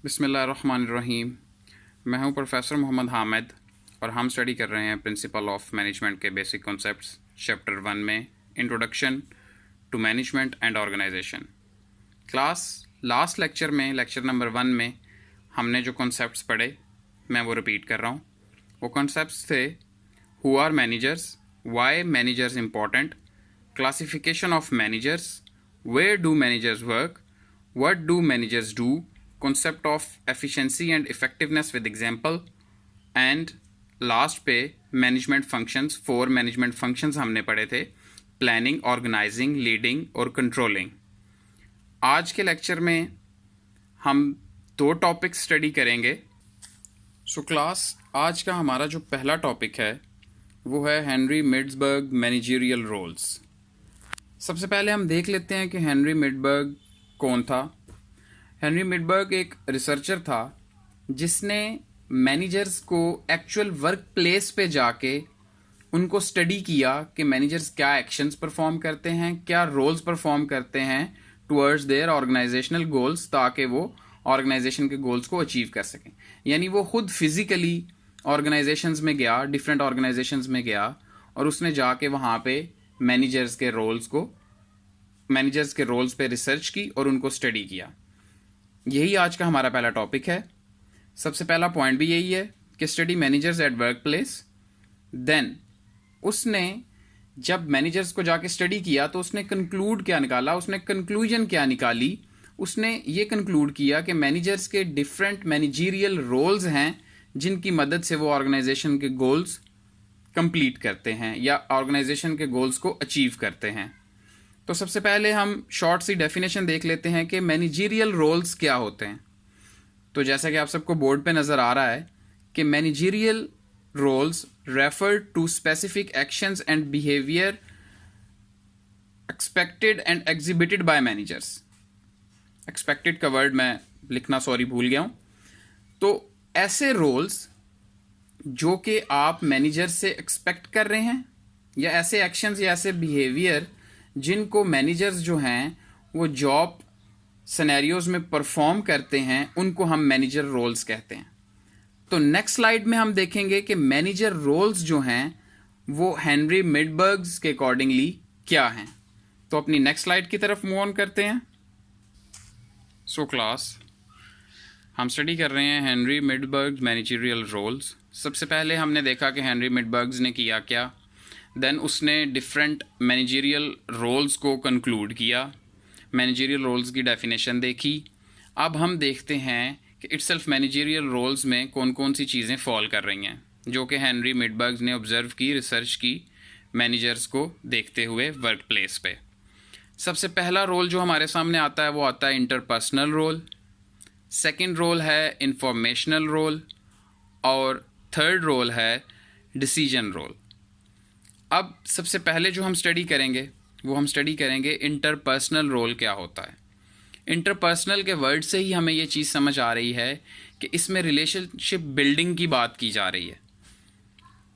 बिस्मिल्लाहिर्रहमानिर्रहीम। मैं हूं प्रोफेसर मोहम्मद हामिद और हम स्टडी कर रहे हैं प्रिंसिपल ऑफ मैनेजमेंट के बेसिक कॉन्सेप्ट्स चैप्टर 1 में introduction to management and organisation. Class last lecture में लेक्चर नंबर 1 में हमने जो कॉन्सेप्ट्स पढ़े मैं वो रिपीट कर रहा हूँ। वो कॉन्सेप्ट्स थे who are managers, why managers important, classification of managers, where do managers work, what do managers do, concept of efficiency and effectiveness with example, and last पे मैनेजमेंट फंक्शंस। 4 मैनेजमेंट फंक्शंस हमने पढ़े थे, planning, organising, leading और controlling. आज के lecture में हम 2 topics study करेंगे। सो क्लास, आज का हमारा जो पहला टॉपिक है वो है हेनरी मिड्सबर्ग मैनेजरियल रोल्स। सबसे पहले हम देख लेते हैं कि हेनरी मिडबर्ग कौन था। हेनरी मिडबर्ग एक रिसर्चर था जिसने मैनेजर्स को एक्चुअल वर्क प्लेस पे जाके उनको स्टडी किया कि मैनेजर्स क्या एक्शंस परफॉर्म करते हैं, क्या रोल्स परफॉर्म करते हैं टुवर्ड्स देयर ऑर्गेनाइजेशनल गोल्स, ताकि वो ऑर्गेनाइजेशन के गोल्स को अचीव कर सकें। यानी वो खुद फिजिकली ऑर्गेनाइजेशंस में गया, डिफरेंट ऑर्गेनाइजेशंस में गया और उसने जाके वहाँ पे मैनेजर्स के रोल्स पे रिसर्च की और उनको स्टडी किया। यही आज का हमारा पहला टॉपिक है। सबसे पहला पॉइंट भी यही है कि study managers at work place. Then उसने जब मैनेजर्स को जाके स्टडी किया तो उसने कंक्लूड क्या निकाला, उसने कंक्लूजन क्या निकाली। उसने ये कंक्लूड किया कि मैनेजर्स के डिफरेंट मैनेजरियल रोल्स हैं जिनकी मदद से वो ऑर्गेनाइजेशन के गोल्स कंप्लीट करते हैं या ऑर्गेनाइजेशन के गोल्स को अचीव करते हैं। तो सबसे पहले हम शॉर्ट सी डेफिनेशन देख लेते हैं कि मैनेजरियल रोल्स क्या होते हैं। तो जैसा कि आप सबको बोर्ड पे नज़र आ रहा है कि managerial roles refer to specific actions and behaviour expected and exhibited by managers. Expected का वर्ड मैं लिखना भूल गया हूँ। तो ऐसे रोल्स जो कि आप मैनेजर से एक्सपेक्ट कर रहे हैं या ऐसे एक्शंस या ऐसे बिहेवियर जिनको मैनेजर्स जो हैं वो जॉब सिनेरियोज में परफॉर्म करते हैं, उनको हम मैनेजर रोल्स कहते हैं। तो नेक्स्ट स्लाइड में हम देखेंगे कि मैनेजर रोल्स जो हैं वो हेनरी मिडबर्ग के अकॉर्डिंगली क्या हैं। तो अपनी नेक्स्ट स्लाइड की तरफ मूव ऑन करते हैं। सो क्लास, हम स्टडी कर रहे हैं हेनरी मिडबर्ग मैनेजरियल रोल्स। सबसे पहले हमने देखा कि हेनरी मिडबर्ग ने किया क्या। देन उसने डिफरेंट मैनेजरियल रोल्स को कंक्लूड किया, मैनेजरियल रोल्स की डेफिनेशन देखी। अब हम देखते हैं कि इटसेल्फ मैनेजरियल रोल्स में कौन कौन सी चीज़ें फॉल कर रही हैं जो कि हेनरी मिडबर्ग ने ऑब्जर्व की, रिसर्च की मैनेजर्स को देखते हुए वर्क प्लेस पे। सबसे पहला रोल जो हमारे सामने आता है वो आता है इंटरपर्सनल रोल, सेकंड रोल है इंफॉर्मेशनल रोल और थर्ड रोल है डिसीजन रोल। अब सबसे पहले जो हम स्टडी करेंगे वो हम स्टडी करेंगे इंटरपर्सनल रोल क्या होता है। इंटरपर्सनल के वर्ड से ही हमें ये चीज़ समझ आ रही है कि इसमें रिलेशनशिप बिल्डिंग की बात की जा रही है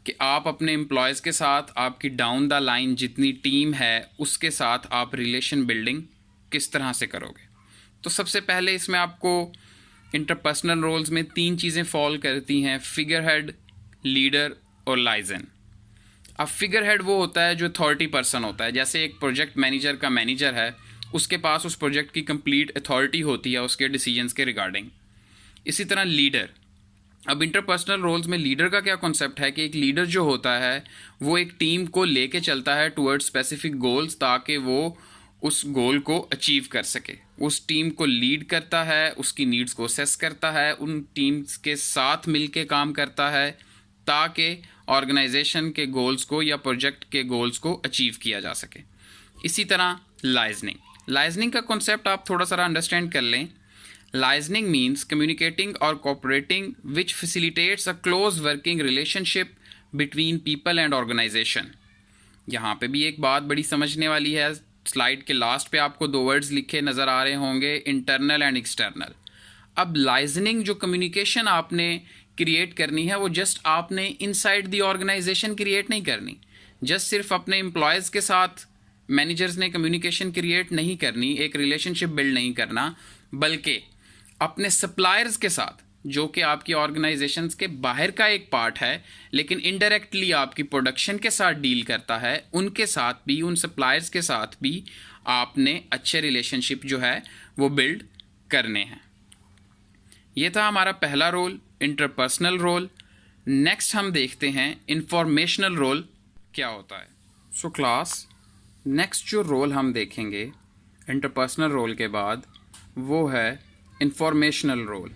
कि आप अपने एम्प्लॉयज़ के साथ, आपकी डाउन द लाइन जितनी टीम है उसके साथ आप रिलेशन बिल्डिंग किस तरह से करोगे। तो सबसे पहले इसमें आपको इंटरपर्सनल रोल्स में 3 चीज़ें फॉल करती हैं, फिगर हेड, लीडर और लाइजन। अब फिगर हेड वो होता है जो अथॉरिटी पर्सन होता है। जैसे एक प्रोजेक्ट मैनेजर का मैनेजर है, उसके पास उस प्रोजेक्ट की कंप्लीट अथॉरिटी होती है उसके डिसीजंस के रिगार्डिंग। इसी तरह लीडर। अब इंटरपर्सनल रोल्स में लीडर का क्या कॉन्सेप्ट है कि एक लीडर जो होता है वो एक टीम को लेके चलता है टुवर्ड्स स्पेसिफिक गोल्स ताकि वो उस गोल को अचीव कर सके। उस टीम को लीड करता है, उसकी नीड्स को असेस करता है, उन टीम्स के साथ मिलके काम करता है ताकि ऑर्गेनाइजेशन के गोल्स को या प्रोजेक्ट के गोल्स को अचीव किया जा सके। इसी तरह लाइजनिंग का कॉन्सेप्ट आप थोड़ा सा अंडरस्टैंड कर लें। लाइजनिंग मीन्स कम्युनिकेटिंग और cooperating which facilitates a close working relationship between people and organisation. यहाँ पे भी एक बात बड़ी समझने वाली है। स्लाइड के लास्ट पे आपको 2 वर्ड्स लिखे नज़र आ रहे होंगे, इंटरनल एंड एक्सटर्नल। अब लाइजनिंग जो कम्युनिकेशन आपने क्रिएट करनी है वो जस्ट आपने इनसाइड दी ऑर्गेनाइजेशन क्रिएट नहीं करनी, जस्ट सिर्फ अपने एम्प्लॉयज़ के साथ मैनेजर्स ने कम्युनिकेशन क्रिएट नहीं करनी, एक रिलेशनशिप बिल्ड नहीं करना, बल्कि अपने सप्लायर्स के साथ, जो कि आपकी ऑर्गेनाइजेशंस के बाहर का एक पार्ट है लेकिन इनडायरेक्टली आपकी प्रोडक्शन के साथ डील करता है, उनके साथ भी, उन सप्लायर्स के साथ भी आपने अच्छे रिलेशनशिप जो है वो बिल्ड करने हैं। ये था हमारा पहला रोल, इंटरपर्सनल रोल। नेक्स्ट हम देखते हैं इंफॉर्मेशनल रोल क्या होता है। सो क्लास, नेक्स्ट जो रोल हम देखेंगे इंटरपर्सनल रोल के बाद वो है इंफॉर्मेशनल रोल।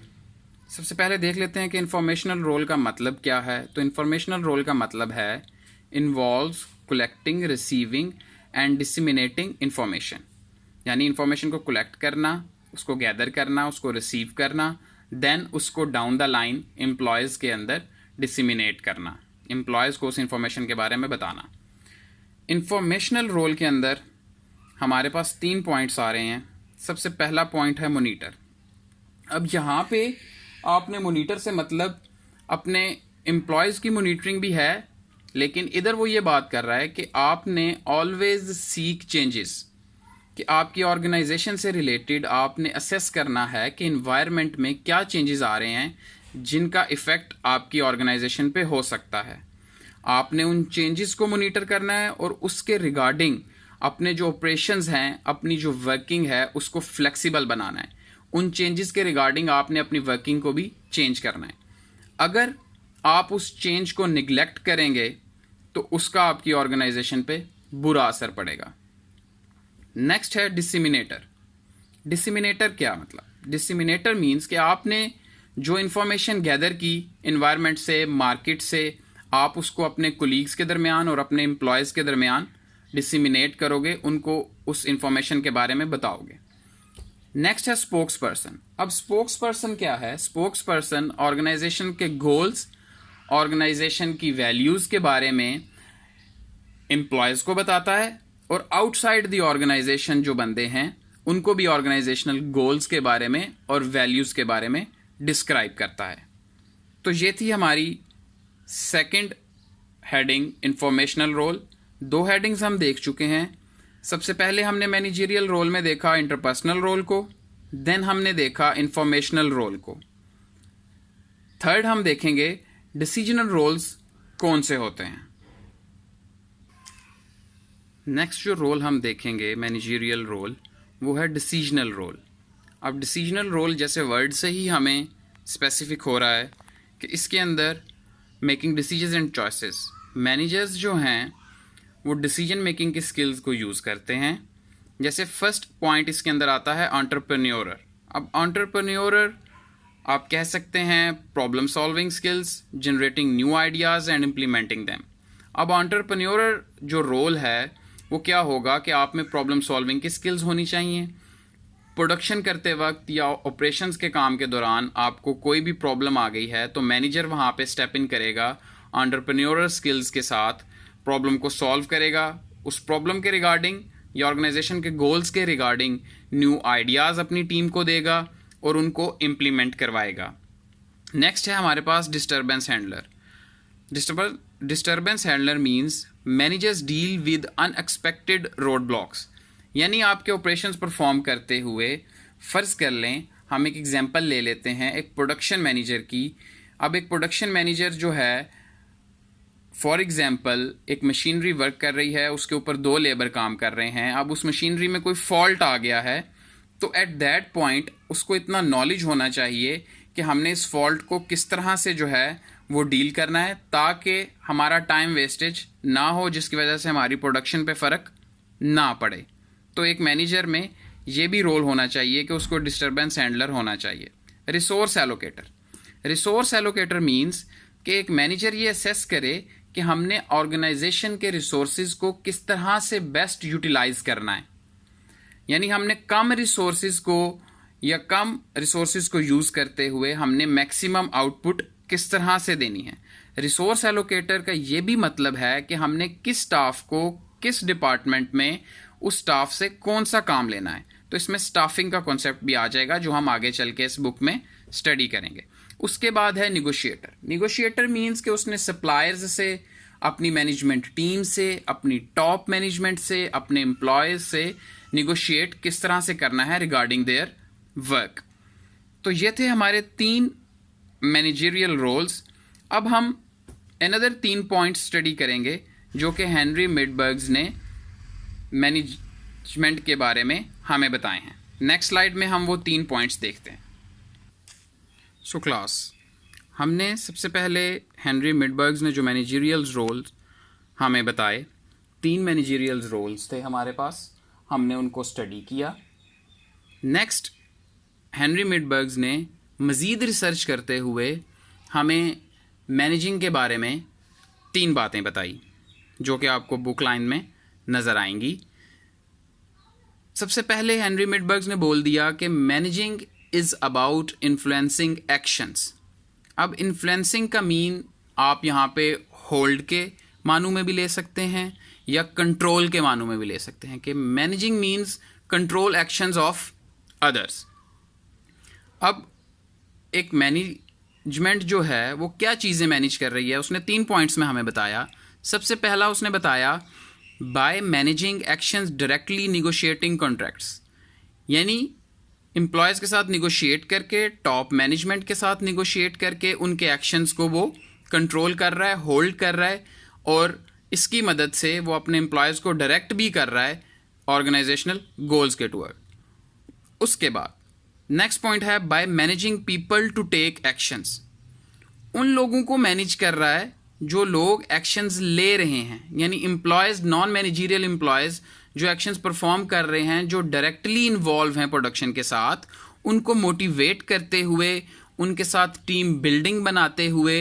सबसे पहले देख लेते हैं कि इंफॉर्मेशनल रोल का मतलब क्या है। तो इंफॉर्मेशनल रोल का मतलब है involves collecting, receiving and disseminating information, यानी इंफॉर्मेशन को कलेक्ट करना, उसको गैदर करना, उसको रिसीव करना, देन उसको डाउन द लाइन एम्प्लॉयज़ के अंदर डिसिमिनेट करना, एम्प्लॉयज़ को उस इंफॉर्मेशन के बारे में बताना। इंफॉर्मेशनल रोल के अंदर हमारे पास 3 पॉइंट्स आ रहे हैं। सबसे पहला पॉइंट है मॉनिटर। अब यहाँ पे आपने मॉनिटर से मतलब अपने एम्प्लॉयज़ की मॉनिटरिंग भी है, लेकिन इधर वो ये बात कर रहा है कि आपने ऑलवेज सीक चेंजेस, कि आपकी ऑर्गेनाइजेशन से रिलेटेड आपने असेस करना है कि इन्वायरमेंट में क्या चेंजेस आ रहे हैं जिनका इफ़ेक्ट आपकी ऑर्गेनाइजेशन पे हो सकता है। आपने उन चेंजेस को मॉनिटर करना है और उसके रिगार्डिंग अपने जो ऑपरेशंस हैं, अपनी जो वर्किंग है, उसको फ्लेक्सिबल बनाना है। उन चेंजेस के रिगार्डिंग आपने अपनी वर्किंग को भी चेंज करना है। अगर आप उस चेंज को निगलेक्ट करेंगे तो उसका आपकी ऑर्गेनाइजेशन पे बुरा असर पड़ेगा। नेक्स्ट है डिसिमिनेटर। डिसिमिनेटर क्या मतलब? डिसिमिनेटर मीन्स कि आपने जो इन्फॉर्मेशन गैदर की इन्वायरमेंट से, मार्केट से, आप उसको अपने कोलीग्स के दरमियान और अपने एम्प्लॉयज़ के दरमियान डिसिमिनेट करोगे, उनको उस इंफॉर्मेशन के बारे में बताओगे। नेक्स्ट है स्पोक्स पर्सन। अब स्पोक्स पर्सन क्या है? स्पोक्स पर्सन ऑर्गेनाइजेशन के गोल्स, ऑर्गेनाइजेशन की वैल्यूज़ के बारे में एम्प्लॉयज़ को बताता है और आउटसाइड द ऑर्गेनाइजेशन जो बंदे हैं उनको भी ऑर्गेनाइजेशनल गोल्स के बारे में और वैल्यूज़ के बारे में डिस्क्राइब करता है। तो ये थी हमारी second heading, informational role. 2 headings हम देख चुके हैं। सबसे पहले हमने मैनेजरियल रोल में देखा इंटरपर्सनल रोल को, देन हमने देखा इंफॉर्मेशनल रोल को। थर्ड हम देखेंगे डिसीजनल रोल्स कौन से होते हैं। नेक्स्ट जो रोल हम देखेंगे मैनेजरियल रोल वो है डिसीजनल रोल। अब डिसीजनल रोल जैसे वर्ड से ही हमें स्पेसिफिक हो रहा है कि इसके अंदर making decisions and choices, managers जो हैं वो डिसीजन मेकिंग की स्किल्स को यूज़ करते हैं। जैसे फर्स्ट पॉइंट इसके अंदर आता है एंटरप्रेन्योरर। अब एंटरप्रेन्योरर आप कह सकते हैं problem solving skills, generating new ideas and implementing them. अब एंटरप्रेन्योरर जो रोल है वो क्या होगा कि आप में प्रॉब्लम सॉल्विंग की स्किल्स होनी चाहिए। प्रोडक्शन करते वक्त या ऑपरेशंस के काम के दौरान आपको कोई भी प्रॉब्लम आ गई है तो मैनेजर वहाँ पे स्टेप इन करेगा, एंटरप्रेन्योरल स्किल्स के साथ प्रॉब्लम को सॉल्व करेगा। उस प्रॉब्लम के रिगार्डिंग या ऑर्गेनाइजेशन के गोल्स के रिगार्डिंग न्यू आइडियाज़ अपनी टीम को देगा और उनको इम्प्लीमेंट करवाएगा। नेक्स्ट है हमारे पास disturbance handler. Disturbance handler means managers deal with unexpected road blocks, यानी आपके ऑपरेशंस परफॉर्म करते हुए फ़र्ज़ कर लें, हम एक एग्जांपल ले लेते हैं एक प्रोडक्शन मैनेजर की। अब एक प्रोडक्शन मैनेजर जो है फॉर एग्जांपल एक मशीनरी वर्क कर रही है, उसके ऊपर 2 लेबर काम कर रहे हैं। अब उस मशीनरी में कोई फॉल्ट आ गया है तो एट दैट पॉइंट उसको इतना नॉलेज होना चाहिए कि हमने इस फॉल्ट को किस तरह से जो है वो डील करना है ताकि हमारा टाइम वेस्टेज ना हो, जिसकी वजह से हमारी प्रोडक्शन पे फ़र्क ना पड़े। तो एक मैनेजर में ये भी रोल होना चाहिए कि उसको डिस्टर्बेंस हैंडलर होना चाहिए। Resource allocator. Resource allocator means कि एक मैनेजर ये असेस करे कि हमने ऑर्गेनाइजेशन के रिसोर्सेज को किस तरह से बेस्ट यूटिलाइज करना है, यानी हमने कम रिसोर्सेज को या कम रिसोर्सेज को यूज़ करते हुए हमने मैक्सिमम आउटपुट किस तरह से देनी है। रिसोर्स एलोकेटर का ये भी मतलब है कि हमने किस स्टाफ को किस डिपार्टमेंट में उस स्टाफ से कौन सा काम लेना है। तो इसमें स्टाफिंग का कॉन्सेप्ट भी आ जाएगा जो हम आगे चल के इस बुक में स्टडी करेंगे। उसके बाद है निगोशिएटर। निगोशिएटर मीन्स कि उसने सप्लायर्स से, अपनी मैनेजमेंट टीम से, अपनी टॉप मैनेजमेंट से, अपने एम्प्लॉयज़ से निगोशिएट किस तरह से करना है रिगार्डिंग देयर वर्क। तो ये थे हमारे 3 मैनेजरियल रोल्स। अब हम अनदर 3 पॉइंट्स स्टडी करेंगे जो कि हेनरी मिडबर्ग्स ने मैनेजमेंट के बारे में हमें बताए हैं। नेक्स्ट स्लाइड में हम वो 3 पॉइंट्स देखते हैं। सो क्लास, हमने सबसे पहले हेनरी मिडबर्ग्स ने जो मैनेजरियल रोल्स हमें बताए, 3 मैनेजरियल रोल्स थे हमारे पास, हमने उनको स्टडी किया। नेक्स्ट, हेनरी मिडबर्ग्स ने मज़ीद रिसर्च करते हुए हमें मैनेजिंग के बारे में 3 बातें बताई जो कि आपको बुक लाइन में नज़र आएंगी। सबसे पहले हेनरी मिडबर्ग्स ने बोल दिया कि managing is about influencing actions. अब इन्फ्लुएंसिंग का मीन आप यहाँ पे होल्ड के मानों में भी ले सकते हैं या कंट्रोल के मानों में भी ले सकते हैं कि managing means control actions of others. अब एक मैनेजमेंट जो है वो क्या चीज़ें मैनेज कर रही है, उसने 3 पॉइंट्स में हमें बताया। सबसे पहला उसने बताया by managing actions directly negotiating contracts, यानी एम्प्लॉयज़ के साथ निगोशिएट करके, टॉप मैनेजमेंट के साथ निगोशिएट करके उनके एक्शंस को वो कंट्रोल कर रहा है, होल्ड कर रहा है, और इसकी मदद से वो अपने एम्प्लॉयज़ को डायरेक्ट भी कर रहा है ऑर्गेनाइजेशनल गोल्स के टुवर्ड। उसके बाद नेक्स्ट पॉइंट है by managing people to take actions. उन लोगों को मैनेज कर रहा है जो लोग एक्शंस ले रहे हैं, यानी एम्प्लॉयज़, नॉन मैनेजरियल एम्प्लॉयज़ जो एक्शंस परफॉर्म कर रहे हैं, जो डायरेक्टली इन्वॉल्व हैं प्रोडक्शन के साथ, उनको मोटिवेट करते हुए, उनके साथ टीम बिल्डिंग बनाते हुए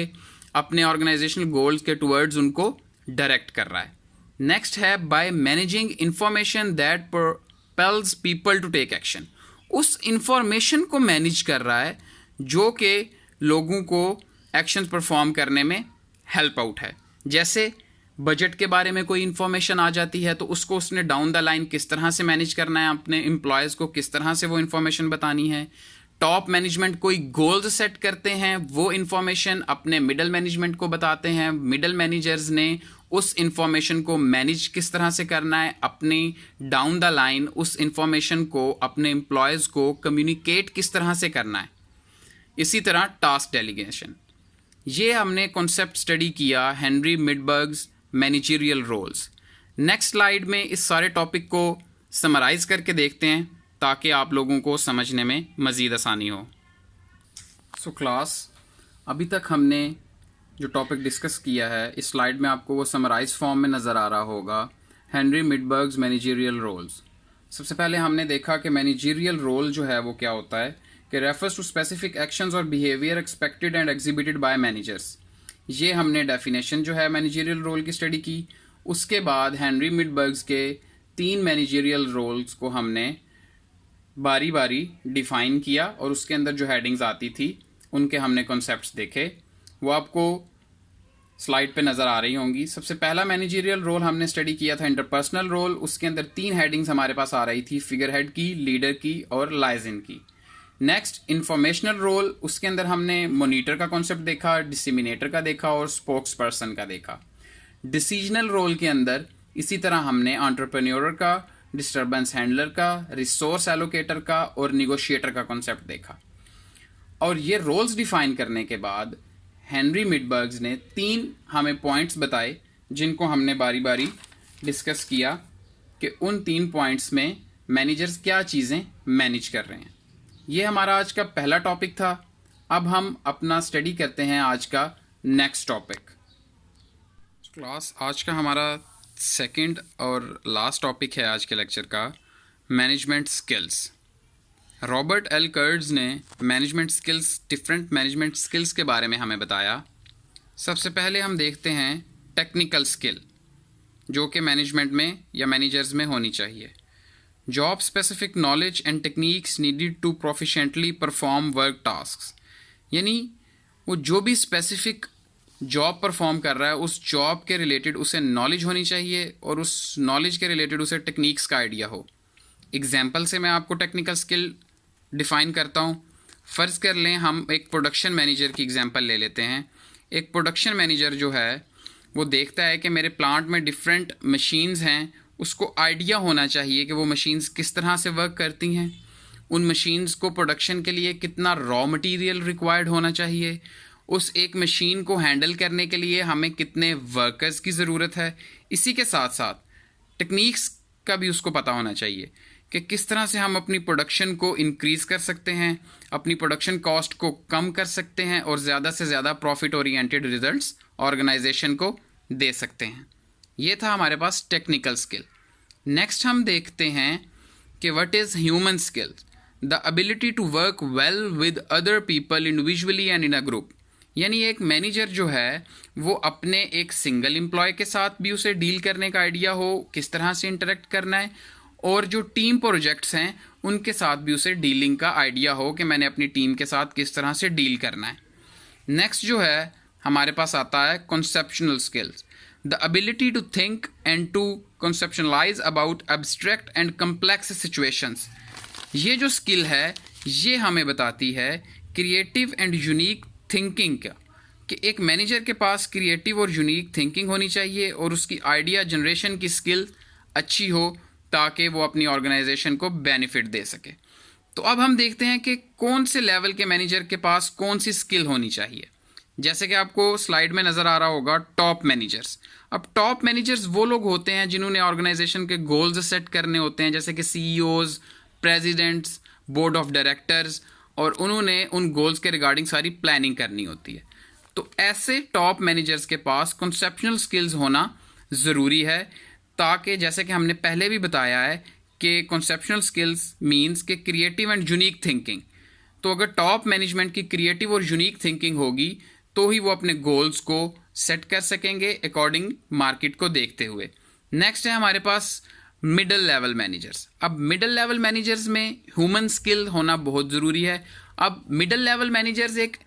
अपने ऑर्गेनाइजेशनल गोल्स के टुवर्ड्स उनको डायरेक्ट कर रहा है। नेक्स्ट है by managing information that propels people to take action. उस इंफॉर्मेशन को मैनेज कर रहा है जो कि लोगों को एक्शंस परफॉर्म करने में हेल्प आउट है। जैसे बजट के बारे में कोई इन्फॉर्मेशन आ जाती है तो उसको उसने डाउन द लाइन किस तरह से मैनेज करना है, अपने एम्प्लॉयज़ को किस तरह से वो इन्फॉर्मेशन बतानी है। टॉप मैनेजमेंट कोई गोल्स सेट करते हैं, वो इन्फॉर्मेशन अपने मिडल मैनेजमेंट को बताते हैं, मिडल मैनेजर्स ने उस इन्फॉर्मेशन को मैनेज किस तरह से करना है, अपनी डाउन द लाइन उस इन्फॉर्मेशन को अपने एम्प्लॉयज़ को कम्युनिकेट किस तरह से करना है। इसी तरह टास्क डेलीगेशन, ये हमने कॉन्सेप्ट स्टडी किया Henry Mintzberg's managerial roles. Next slide में इस सारे टॉपिक को समराइज करके देखते हैं ताकि आप लोगों को समझने में मज़ीद आसानी हो। सो क्लास, अभी तक हमने जो टॉपिक डिस्कस किया है इस स्लाइड में आपको वो समराइज फॉर्म में नज़र आ रहा होगा, हेनरी मिडबर्ग्स मैनेजरियल रोल्स। सबसे पहले हमने देखा कि मैनेजरियल रोल जो है वो क्या होता है, कि रेफर्स टू स्पेसिफिक एक्शंस और behaviour expected and exhibited by managers. ये हमने डेफिनेशन जो है मैनेजरियल रोल की स्टडी की। उसके बाद हेनरी मिडबर्ग्स के 3 मैनेजरियल रोल्स को हमने बारी बारी डिफाइन किया और उसके अंदर जो हेडिंग्स आती थी उनके हमने कॉन्सेप्ट्स देखे, वो आपको स्लाइड पे नज़र आ रही होंगी। सबसे पहला मैनेजरियल रोल हमने स्टडी किया था इंटरपर्सनल रोल। उसके अंदर 3 हेडिंग्स हमारे पास आ रही थी, फिगर हेड की, लीडर की और लाइजन की। नेक्स्ट इंफॉर्मेशनल रोल, उसके अंदर हमने मॉनिटर का कॉन्सेप्ट देखा, डिसिमिनेटर का देखा और स्पोक्स पर्सन का देखा। डिसीजनल रोल के अंदर इसी तरह हमने एंटरप्रेन्योर का, डिस्टर्बेंस हैंडलर का, रिसोर्स एलोकेटर का और निगोशिएटर का कॉन्सेप्ट देखा। और ये रोल्स डिफाइन करने के बाद हेनरी मिडबर्ग्स ने 3 हमें पॉइंट्स बताए जिनको हमने बारी बारी डिस्कस किया कि उन 3 पॉइंट्स में मैनेजर्स क्या चीज़ें मैनेज कर रहे हैं। ये हमारा आज का पहला टॉपिक था। अब हम अपना स्टडी करते हैं आज का नेक्स्ट टॉपिक। क्लास, आज का हमारा सेकंड और लास्ट टॉपिक है आज के लेक्चर का, management skills. Robert L Katz ने management skills, different management skills के बारे में हमें बताया। सबसे पहले हम देखते हैं टेक्निकल स्किल जो कि मैनेजमेंट में या मैनेजर्स में होनी चाहिए। Job specific knowledge and techniques needed to proficiently perform work tasks, यानी वो जो भी स्पेसिफिक जॉब परफॉर्म कर रहा है उस जॉब के रिलेटेड उसे नॉलेज होनी चाहिए और उस नॉलेज के रिलेटेड उसे टेक्निक्स का आइडिया हो। एग्जाम्पल से मैं आपको टेक्निकल स्किल डिफ़ाइन करता हूँ। फ़र्ज़ कर लें हम एक प्रोडक्शन मैनेजर की एग्जांपल ले लेते हैं। एक प्रोडक्शन मैनेजर जो है वो देखता है कि मेरे प्लांट में डिफरेंट मशीन्स हैं, उसको आइडिया होना चाहिए कि वो मशीन्स किस तरह से वर्क करती हैं, उन मशीन्स को प्रोडक्शन के लिए कितना रॉ मटेरियल रिक्वायर्ड होना चाहिए, उस एक मशीन को हैंडल करने के लिए हमें कितने वर्कर्स की ज़रूरत है। इसी के साथ साथ टेक्निक्स का भी उसको पता होना चाहिए कि किस तरह से हम अपनी प्रोडक्शन को इंक्रीज़ कर सकते हैं, अपनी प्रोडक्शन कॉस्ट को कम कर सकते हैं और ज़्यादा से ज़्यादा प्रॉफिट ओरिएंटेड रिजल्ट्स ऑर्गेनाइजेशन को दे सकते हैं। ये था हमारे पास टेक्निकल स्किल। नेक्स्ट हम देखते हैं कि what is human skill, the ability to work well with other people individually and in a group. यानी एक मैनेजर जो है वो अपने एक सिंगल एम्प्लॉय के साथ भी उसे डील करने का आइडिया हो, किस तरह से इंटरेक्ट करना है, और जो टीम प्रोजेक्ट्स हैं उनके साथ भी उसे डीलिंग का आइडिया हो कि मैंने अपनी टीम के साथ किस तरह से डील करना है। नेक्स्ट जो है हमारे पास आता है conceptual skills, the ability to think and to conceptualise about abstract and complex situations. ये जो स्किल है ये हमें बताती है क्रिएटिव एंड यूनिक थिंकिंग का, कि एक मैनेजर के पास क्रिएटिव और यूनिक थिंकिंग होनी चाहिए और उसकी आइडिया जनरेशन की स्किल अच्छी हो ताकि वो अपनी ऑर्गेनाइजेशन को बेनिफिट दे सके। तो अब हम देखते हैं कि कौन से लेवल के मैनेजर के पास कौन सी स्किल होनी चाहिए। जैसे कि आपको स्लाइड में नज़र आ रहा होगा टॉप मैनेजर्स। अब टॉप मैनेजर्स वो लोग होते हैं जिन्होंने ऑर्गेनाइजेशन के गोल्स सेट करने होते हैं, जैसे कि CEOs, presidents, board of directors, और उन्होंने उन गोल्स के रिगार्डिंग सारी प्लानिंग करनी होती है। तो ऐसे टॉप मैनेजर्स के पास कॉन्सेप्शनल स्किल्स होना ज़रूरी है, ताकि जैसे कि हमने पहले भी बताया है कि कॉन्सेप्शनल स्किल्स मींस कि क्रिएटिव एंड यूनिक थिंकिंग। तो अगर टॉप मैनेजमेंट की क्रिएटिव और यूनिक थिंकिंग होगी तो ही वो अपने गोल्स को सेट कर सकेंगे अकॉर्डिंग मार्केट को देखते हुए। नेक्स्ट है हमारे पास मिडल लेवल मैनेजर्स। अब मिडल लेवल मैनेजर्स में ह्यूमन स्किल होना बहुत ज़रूरी है। अब मिडल लेवल मैनेजर्स एक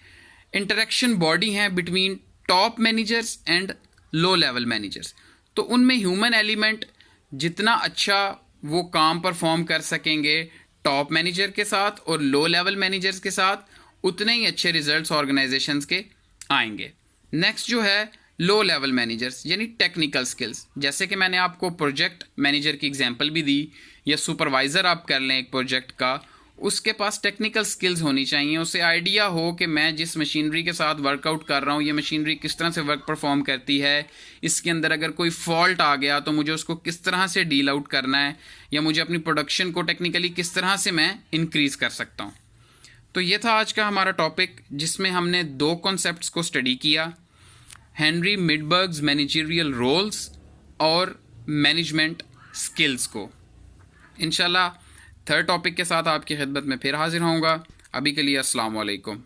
इंटरेक्शन बॉडी हैं between top managers and low level managers. तो उनमें ह्यूमन एलिमेंट जितना अच्छा वो काम परफॉर्म कर सकेंगे टॉप मैनेजर के साथ और लो लेवल मैनेजर्स के साथ, उतने ही अच्छे रिजल्ट्स ऑर्गेनाइजेशंस के आएंगे। नेक्स्ट जो है लो लेवल मैनेजर्स यानी टेक्निकल स्किल्स। जैसे कि मैंने आपको प्रोजेक्ट मैनेजर की एग्जांपल भी दी, या सुपरवाइज़र आप कर लें एक प्रोजेक्ट का, उसके पास टेक्निकल स्किल्स होनी चाहिए। उसे आइडिया हो कि मैं जिस मशीनरी के साथ वर्कआउट कर रहा हूँ ये मशीनरी किस तरह से वर्क परफॉर्म करती है, इसके अंदर अगर कोई फॉल्ट आ गया तो मुझे उसको किस तरह से डील आउट करना है, या मुझे अपनी प्रोडक्शन को टेक्निकली किस तरह से मैं इंक्रीज़ कर सकता हूँ। तो ये था आज का हमारा टॉपिक, जिसमें हमने 2 कॉन्सेप्ट्स को स्टडी किया, हेनरी मिडबर्ग्स मैनेजरियल रोल्स और मैनेजमेंट स्किल्स को। इंशाल्लाह थर्ड टॉपिक के साथ आपकी खिदमत में फिर हाजिर होऊंगा। अभी के लिए अस्सलाम वालेकुम।